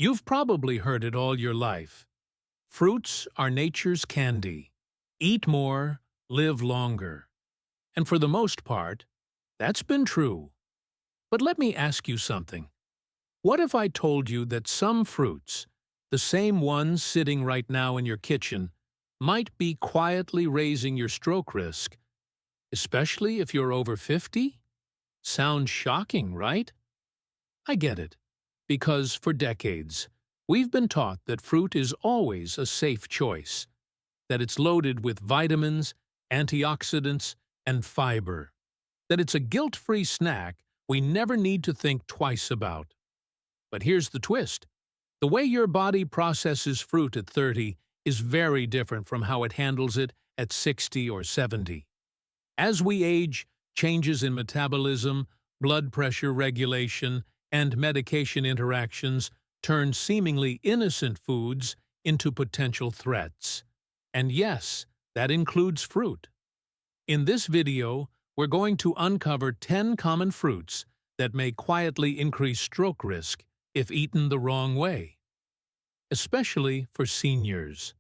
You've probably heard it all your life. Fruits are nature's candy. Eat more, live longer. And for the most part, that's been true. But let me ask you something. What if I told you that some fruits, the same ones sitting right now in your kitchen, might be quietly raising your stroke risk, especially if you're over 50? Sounds shocking, right? I get it, because for decades, we've been taught that fruit is always a safe choice, that it's loaded with vitamins, antioxidants, and fiber, that it's a guilt-free snack we never need to think twice about. But here's the twist. The way your body processes fruit at 30 is very different from how it handles it at 60 or 70. As we age, changes in metabolism, blood pressure regulation, and medication interactions turn seemingly innocent foods into potential threats. And yes, that includes fruit. In this video, we're going to uncover 10 common fruits that may quietly increase stroke risk if eaten the wrong way. Especially for seniors.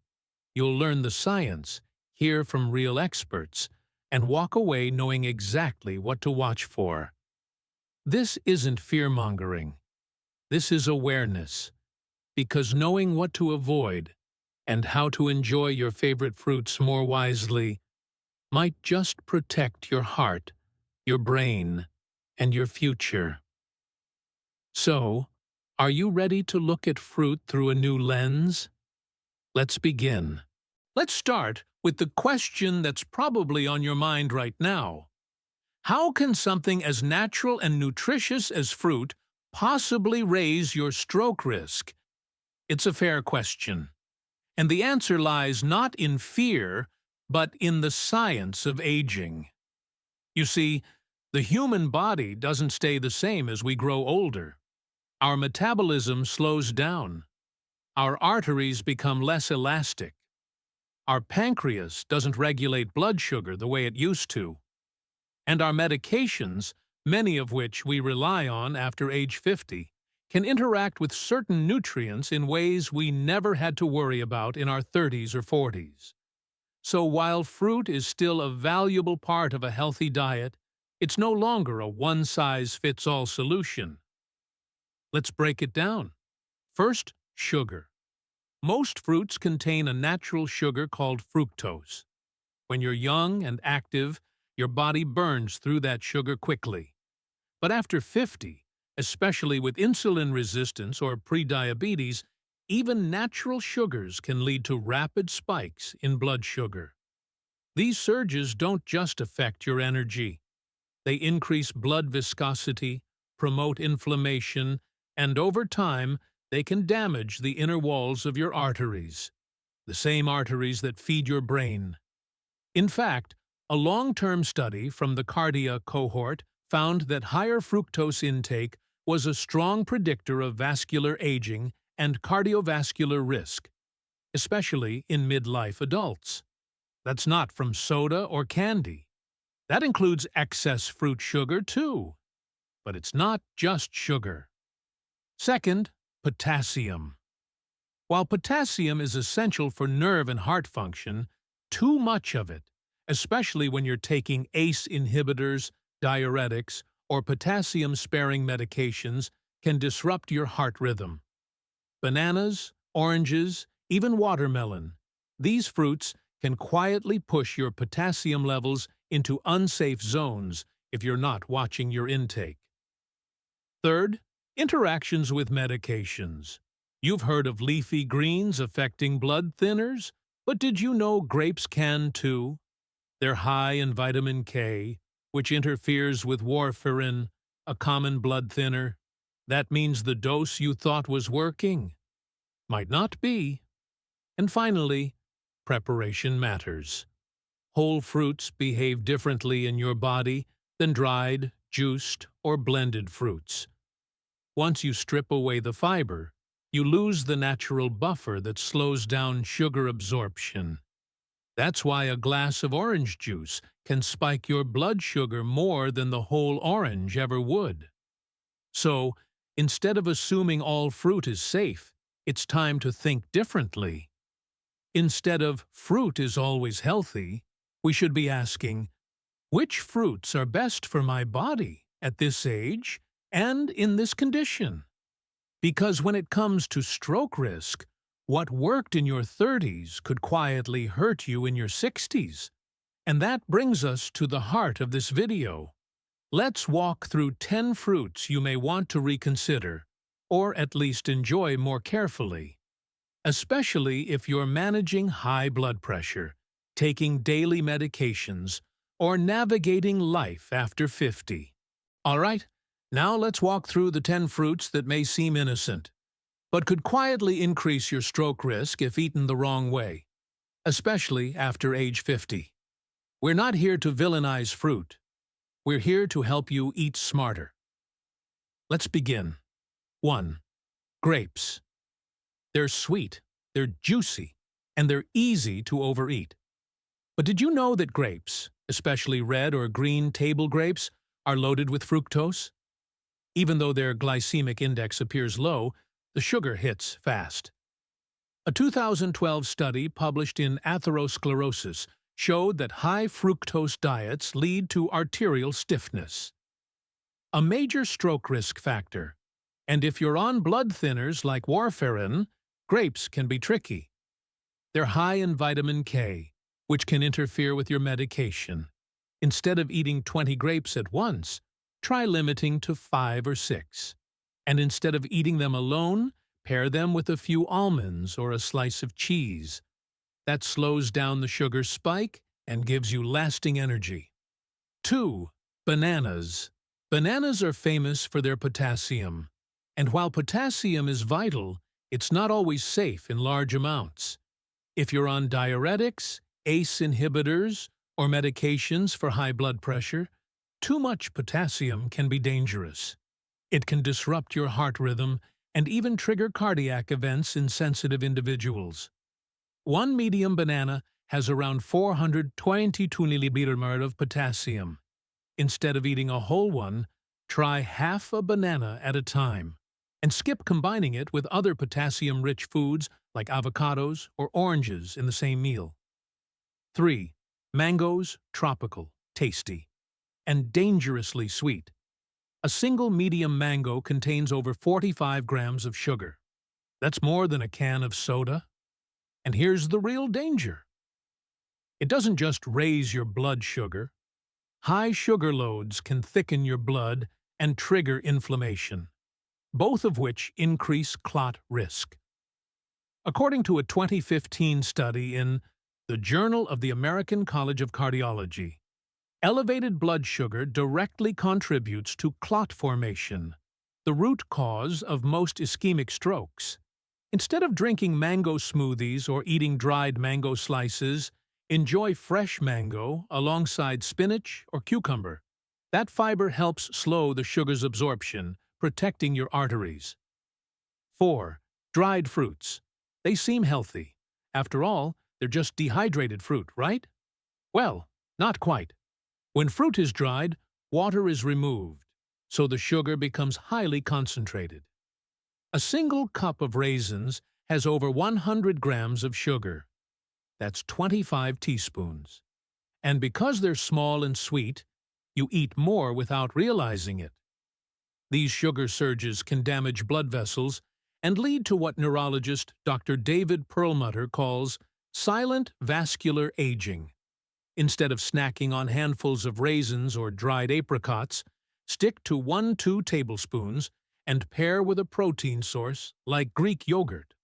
You'll learn the science, hear from real experts, and walk away knowing exactly what to watch for. This isn't fear-mongering. This is awareness. Because knowing what to avoid and how to enjoy your favorite fruits more wisely might just protect your heart, your brain, and your future. So, are you ready to look at fruit through a new lens? Let's begin. Let's start with the question that's probably on your mind right now. How can something as natural and nutritious as fruit possibly raise your stroke risk? It's a fair question. And the answer lies not in fear, but in the science of aging. You see, the human body doesn't stay the same as we grow older. Our metabolism slows down. Our arteries become less elastic. Our pancreas doesn't regulate blood sugar the way it used to. And our medications, many of which we rely on after age 50, can interact with certain nutrients in ways we never had to worry about in our 30s or 40s. So while fruit is still a valuable part of a healthy diet, it's no longer a one-size-fits-all solution. Let's break it down. First, sugar. Most fruits contain a natural sugar called fructose. When you're young and active, your body burns through that sugar quickly. But after 50, especially with insulin resistance or prediabetes, even natural sugars can lead to rapid spikes in blood sugar. These surges don't just affect your energy. They increase blood viscosity, promote inflammation, and over time, they can damage the inner walls of your arteries, the same arteries that feed your brain. In fact, a long-term study from the Cardia cohort found that higher fructose intake was a strong predictor of vascular aging and cardiovascular risk, especially in midlife adults. That's not from soda or candy. That includes excess fruit sugar, too. But it's not just sugar. Second, potassium. While potassium is essential for nerve and heart function, too much of it, especially when you're taking ACE inhibitors, diuretics, or potassium-sparing medications, can disrupt your heart rhythm. Bananas, oranges, even watermelon. These fruits can quietly push your potassium levels into unsafe zones if you're not watching your intake. Third, interactions with medications. You've heard of leafy greens affecting blood thinners, but did you know grapes can too? They're high in vitamin K, which interferes with warfarin, a common blood thinner. That means the dose you thought was working might not be. And finally, preparation matters. Whole fruits behave differently in your body than dried, juiced, or blended fruits. Once you strip away the fiber, you lose the natural buffer that slows down sugar absorption. That's why a glass of orange juice can spike your blood sugar more than the whole orange ever would. So, Instead of assuming all fruit is safe, it's time to think differently. Instead of fruit is always healthy, we should be asking, which fruits are best for my body at this age and in this condition? Because when it comes to stroke risk, what worked in your 30s could quietly hurt you in your 60s. And that brings us to the heart of this video. Let's walk through 10 fruits you may want to reconsider, or at least enjoy more carefully. Especially if you're managing high blood pressure, taking daily medications, or navigating life after 50. Alright, now let's walk through the 10 fruits that may seem innocent, but could quietly increase your stroke risk if eaten the wrong way, especially after age 50. We're not here to villainize fruit. We're here to help you eat smarter. Let's begin. 1. Grapes. They're sweet, they're juicy, and they're easy to overeat. But did you know that grapes, especially red or green table grapes, are loaded with fructose? Even though their glycemic index appears low, the sugar hits fast. A 2012 study published in Atherosclerosis showed that high fructose diets lead to arterial stiffness, a major stroke risk factor. And if you're on blood thinners like warfarin, grapes can be tricky. They're high in vitamin K, which can interfere with your medication. Instead of eating 20 grapes at once, try limiting to 5 or 6. And instead of eating them alone, pair them with a few almonds or a slice of cheese. That slows down the sugar spike and gives you lasting energy. 2. Bananas. Bananas are famous for their potassium. And while potassium is vital, it's not always safe in large amounts. If you're on diuretics, ACE inhibitors, or medications for high blood pressure, too much potassium can be dangerous. It can disrupt your heart rhythm and even trigger cardiac events in sensitive individuals. One medium banana has around 422 milliliters of potassium. Instead of eating a whole one, try half a banana at a time, and skip combining it with other potassium-rich foods like avocados or oranges in the same meal. 3. Mangoes, tropical, tasty, and dangerously sweet. A single medium mango contains over 45 grams of sugar. That's more than a can of soda. And here's the real danger. It doesn't just raise your blood sugar. High sugar loads can thicken your blood and trigger inflammation, both of which increase clot risk. According to a 2015 study in the Journal of the American College of Cardiology, elevated blood sugar directly contributes to clot formation, the root cause of most ischemic strokes. Instead of drinking mango smoothies or eating dried mango slices, enjoy fresh mango alongside spinach or cucumber. That fiber helps slow the sugar's absorption, protecting your arteries. 4. Dried fruits. They seem healthy. After all, they're just dehydrated fruit, right? Well, not quite. When fruit is dried, water is removed, so the sugar becomes highly concentrated. A single cup of raisins has over 100 grams of sugar. That's 25 teaspoons. And because they're small and sweet, you eat more without realizing it. These sugar surges can damage blood vessels and lead to what neurologist Dr. David Perlmutter calls silent vascular aging. Instead of snacking on handfuls of raisins or dried apricots, stick to 1-2 tablespoons and pair with a protein source like Greek yogurt.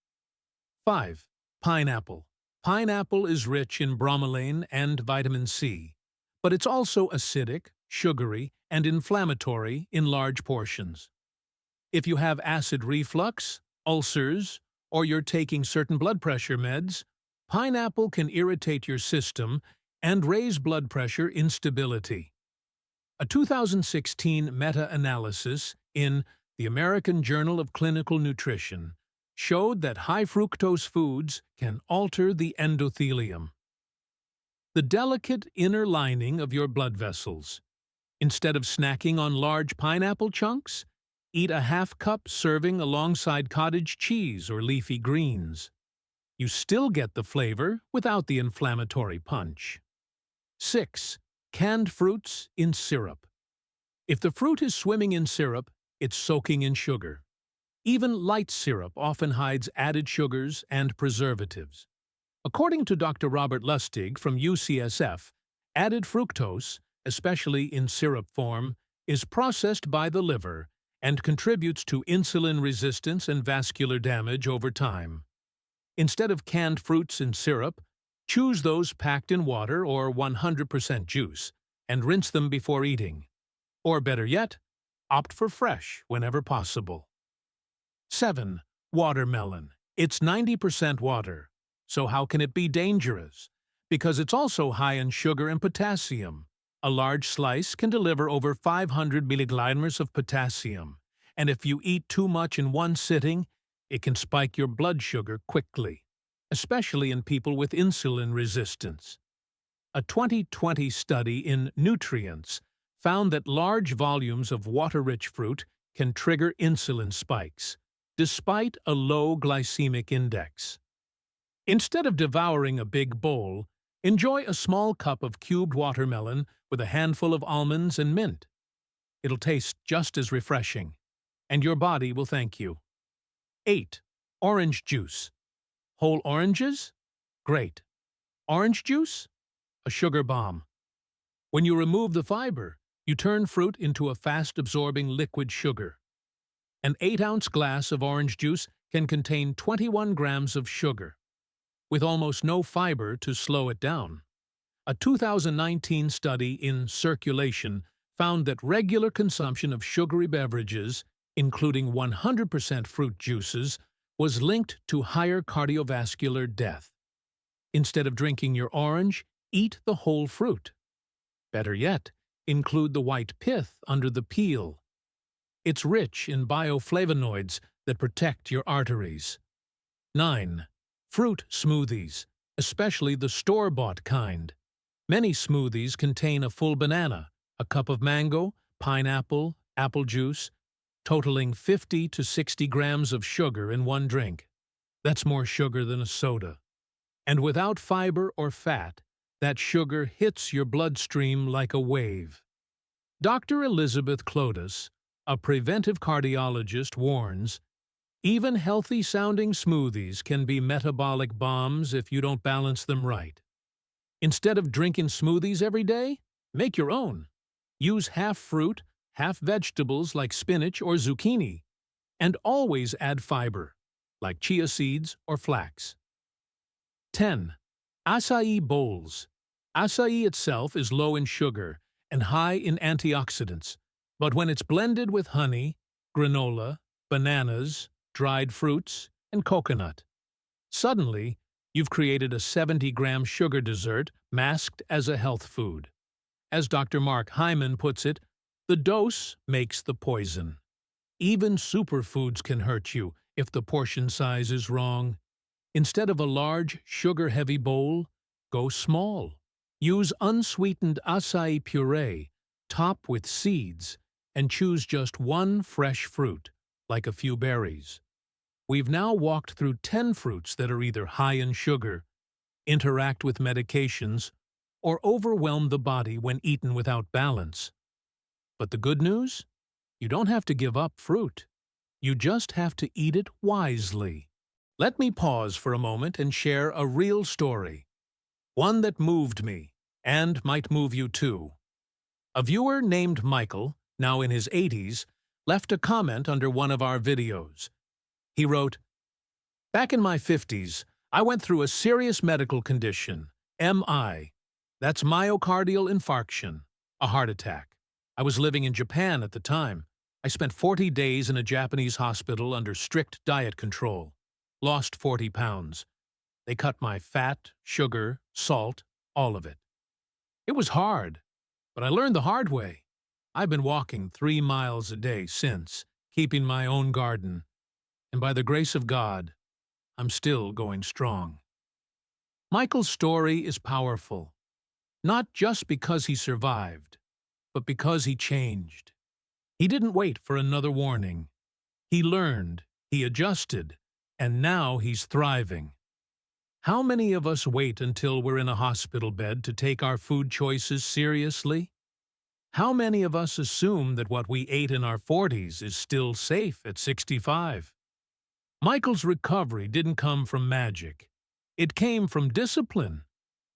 5. Pineapple. Pineapple is rich in bromelain and vitamin C, but it's also acidic, sugary, and inflammatory in large portions. If you have acid reflux, ulcers, or you're taking certain blood pressure meds, pineapple can irritate your system and raise blood pressure instability. A 2016 meta-analysis in the American Journal of Clinical Nutrition showed that high fructose foods can alter the endothelium, the delicate inner lining of your blood vessels. Instead of snacking on large pineapple chunks, Eat a half-cup serving alongside cottage cheese or leafy greens. You still get the flavor without the inflammatory punch. 6. Canned fruits in syrup. If the fruit is swimming in syrup, it's soaking in sugar. Even light syrup often hides added sugars and preservatives. According to Dr. Robert Lustig from UCSF, added fructose, especially in syrup form, is processed by the liver and contributes to insulin resistance and vascular damage over time. Instead of canned fruits in syrup, choose those packed in water or 100% juice and rinse them before eating. Or better yet, opt for fresh whenever possible. 7. Watermelon. It's 90% water. So how can it be dangerous? Because it's also high in sugar and potassium. A large slice can deliver over 500 milligrammes of potassium, and if you eat too much in one sitting, it can spike your blood sugar quickly, especially in people with insulin resistance. A 2020 study in Nutrients found that large volumes of water-rich fruit can trigger insulin spikes, despite a low glycemic index. Instead of devouring a big bowl, enjoy a small cup of cubed watermelon with a handful of almonds and mint. It'll taste just as refreshing, and your body will thank you. 8. Orange juice. Whole oranges? Great. Orange juice? A sugar bomb. When you remove the fiber, you turn fruit into a fast-absorbing liquid sugar. An 8-ounce glass of orange juice can contain 21 grams of sugar, with almost no fiber to slow it down. A 2019 study in Circulation found that regular consumption of sugary beverages, including 100% fruit juices, was linked to higher cardiovascular death. Instead of drinking your orange, eat the whole fruit. Better yet, include the white pith under the peel. It's rich in bioflavonoids that protect your arteries. 9. Fruit smoothies, especially the store-bought kind. Many smoothies contain a full banana, a cup of mango, pineapple, apple juice, totaling 50 to 60 grams of sugar in one drink. That's more sugar than a soda. And without fiber or fat, that sugar hits your bloodstream like a wave. Dr. Elizabeth Clotis, a preventive cardiologist, warns, even healthy-sounding smoothies can be metabolic bombs if you don't balance them right. Instead of drinking smoothies every day, make your own. Use half fruit, half vegetables like spinach or zucchini, and always add fiber, like chia seeds or flax. 10. Acai bowls. Acai itself is low in sugar and high in antioxidants, but when it's blended with honey, granola, bananas, dried fruits, and coconut, suddenly you've created a 70-gram sugar dessert masked as a health food. As Dr. Mark Hyman puts it, the dose makes the poison. Even superfoods can hurt you if the portion size is wrong. Instead of a large, sugar-heavy bowl, go small. Use unsweetened acai puree, top with seeds, and choose just one fresh fruit, like a few berries. We've now walked through 10 fruits that are either high in sugar, interact with medications, or overwhelm the body when eaten without balance. But the good news? You don't have to give up fruit. You just have to eat it wisely. Let me pause for a moment and share a real story. One that moved me, and might move you too. A viewer named Michael, now in his 80s, left a comment under one of our videos. He wrote, "Back in my 50s, I went through a serious medical condition, MI. That's myocardial infarction, a heart attack. I was living in Japan at the time. I spent 40 days in a Japanese hospital under strict diet control. Lost 40 pounds. They cut my fat, sugar, salt, all of it. It was hard, but I learned the hard way. I've been walking 3 miles a day since, keeping my own garden. And by the grace of God, I'm still going strong." Michael's story is powerful, not just because he survived, but because he changed. He didn't wait for another warning. He learned, he adjusted, and now he's thriving. How many of us wait until we're in a hospital bed to take our food choices seriously? How many of us assume that what we ate in our 40s is still safe at 65? Michael's recovery didn't come from magic. It came from discipline,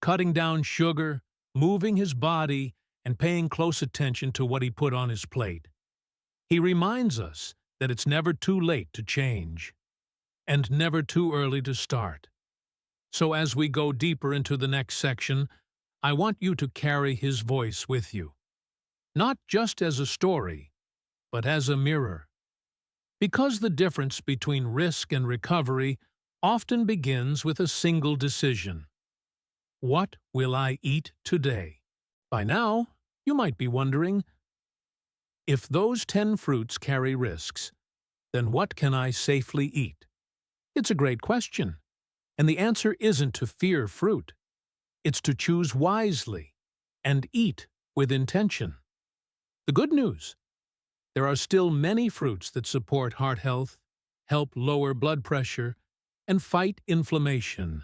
cutting down sugar, moving his body, and paying close attention to what he put on his plate. He reminds us that it's never too late to change, and never too early to start. So as we go deeper into the next section, I want you to carry his voice with you. Not just as a story, but as a mirror. Because the difference between risk and recovery often begins with a single decision. What will I eat today? By now, you might be wondering, if those 10 fruits carry risks, then what can I safely eat? It's a great question, and the answer isn't to fear fruit. It's to choose wisely and eat with intention. The good news: there are still many fruits that support heart health, help lower blood pressure, and fight inflammation.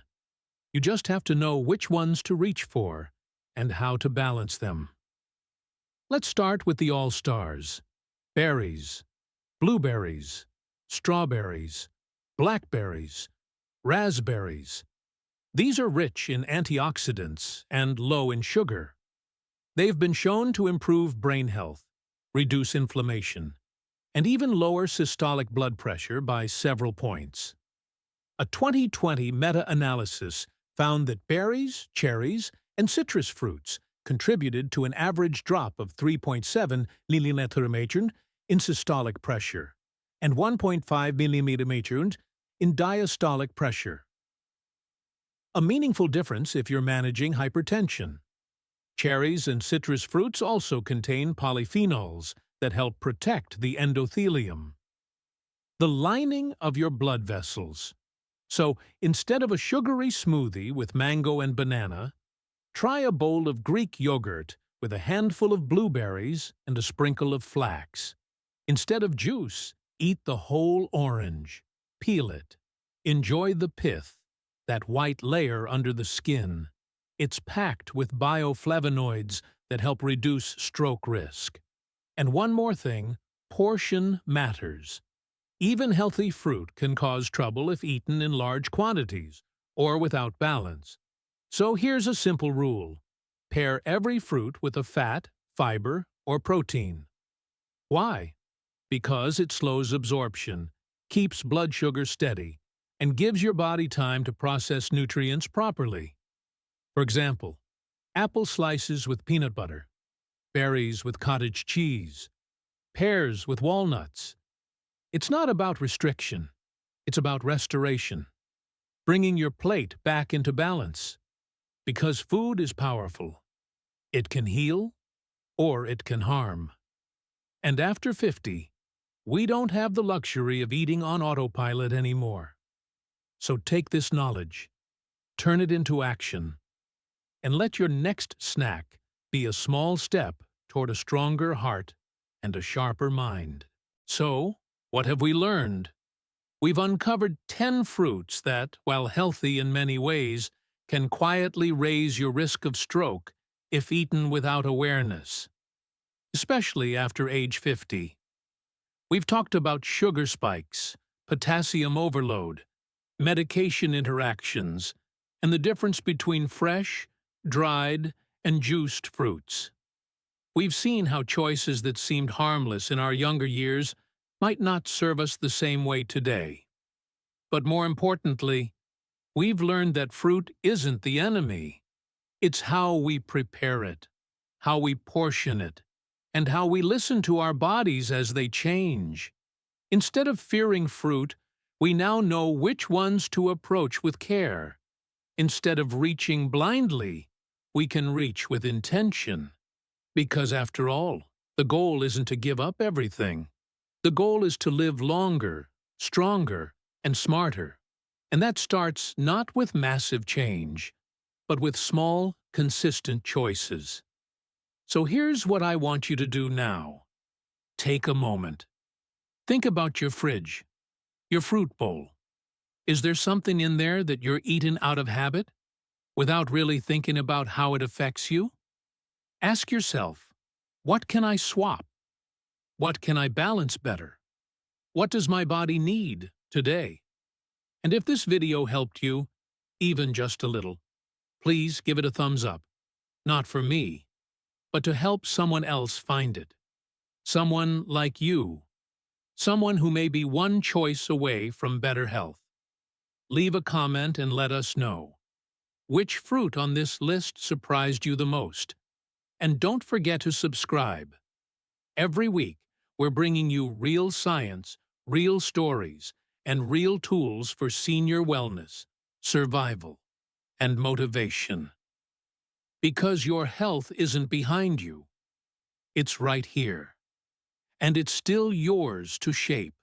You just have to know which ones to reach for and how to balance them. Let's start with the all-stars: berries, blueberries, strawberries, blackberries, raspberries. These are rich in antioxidants and low in sugar. They've been shown to improve brain health, reduce inflammation, and even lower systolic blood pressure by several points. A 2020 meta-analysis found that berries, cherries, and citrus fruits contributed to an average drop of 3.7 mmHg in systolic pressure and 1.5 mmHg in diastolic pressure. A meaningful difference if you're managing hypertension. Cherries and citrus fruits also contain polyphenols that help protect the endothelium, the lining of your blood vessels. So, instead of a sugary smoothie with mango and banana, try a bowl of Greek yogurt with a handful of blueberries and a sprinkle of flax. Instead of juice, eat the whole orange. Peel it. Enjoy the pith, that white layer under the skin. It's packed with bioflavonoids that help reduce stroke risk. And one more thing, portion matters. Even healthy fruit can cause trouble if eaten in large quantities or without balance. So here's a simple rule. Pair every fruit with a fat, fiber, or protein. Why? Because it slows absorption, keeps blood sugar steady, and gives your body time to process nutrients properly. For example, apple slices with peanut butter, berries with cottage cheese, pears with walnuts. It's not about restriction. It's about restoration, bringing your plate back into balance. Because food is powerful. It can heal, or it can harm. And after 50, we don't have the luxury of eating on autopilot anymore. So take this knowledge, turn it into action, and let your next snack be a small step toward a stronger heart and a sharper mind. So, what have we learned? We've uncovered 10 fruits that, while healthy in many ways, can quietly raise your risk of stroke if eaten without awareness, especially after age 50. We've talked about sugar spikes, potassium overload, medication interactions, and the difference between fresh, dried, and juiced fruits. We've seen how choices that seemed harmless in our younger years might not serve us the same way today. But more importantly, we've learned that fruit isn't the enemy. It's how we prepare it, how we portion it, and how we listen to our bodies as they change. Instead of fearing fruit, we now know which ones to approach with care. Instead of reaching blindly, we can reach with intention. Because after all, the goal isn't to give up everything. The goal is to live longer, stronger, and smarter. And that starts not with massive change, but with small, consistent choices. So here's what I want you to do now. Take a moment. Think about your fridge, your fruit bowl. Is there something in there that you're eating out of habit, without really thinking about how it affects you? Ask yourself, what can I swap? What can I balance better? What does my body need today? And if this video helped you, even just a little, please give it a thumbs up. Not for me, but to help someone else find it. Someone like you. Someone who may be one choice away from better health. Leave a comment and let us know. Which fruit on this list surprised you the most? And don't forget to subscribe. Every week, we're bringing you real science, real stories, and real tools for senior wellness, survival, and motivation. Because your health isn't behind you. It's right here. And it's still yours to shape.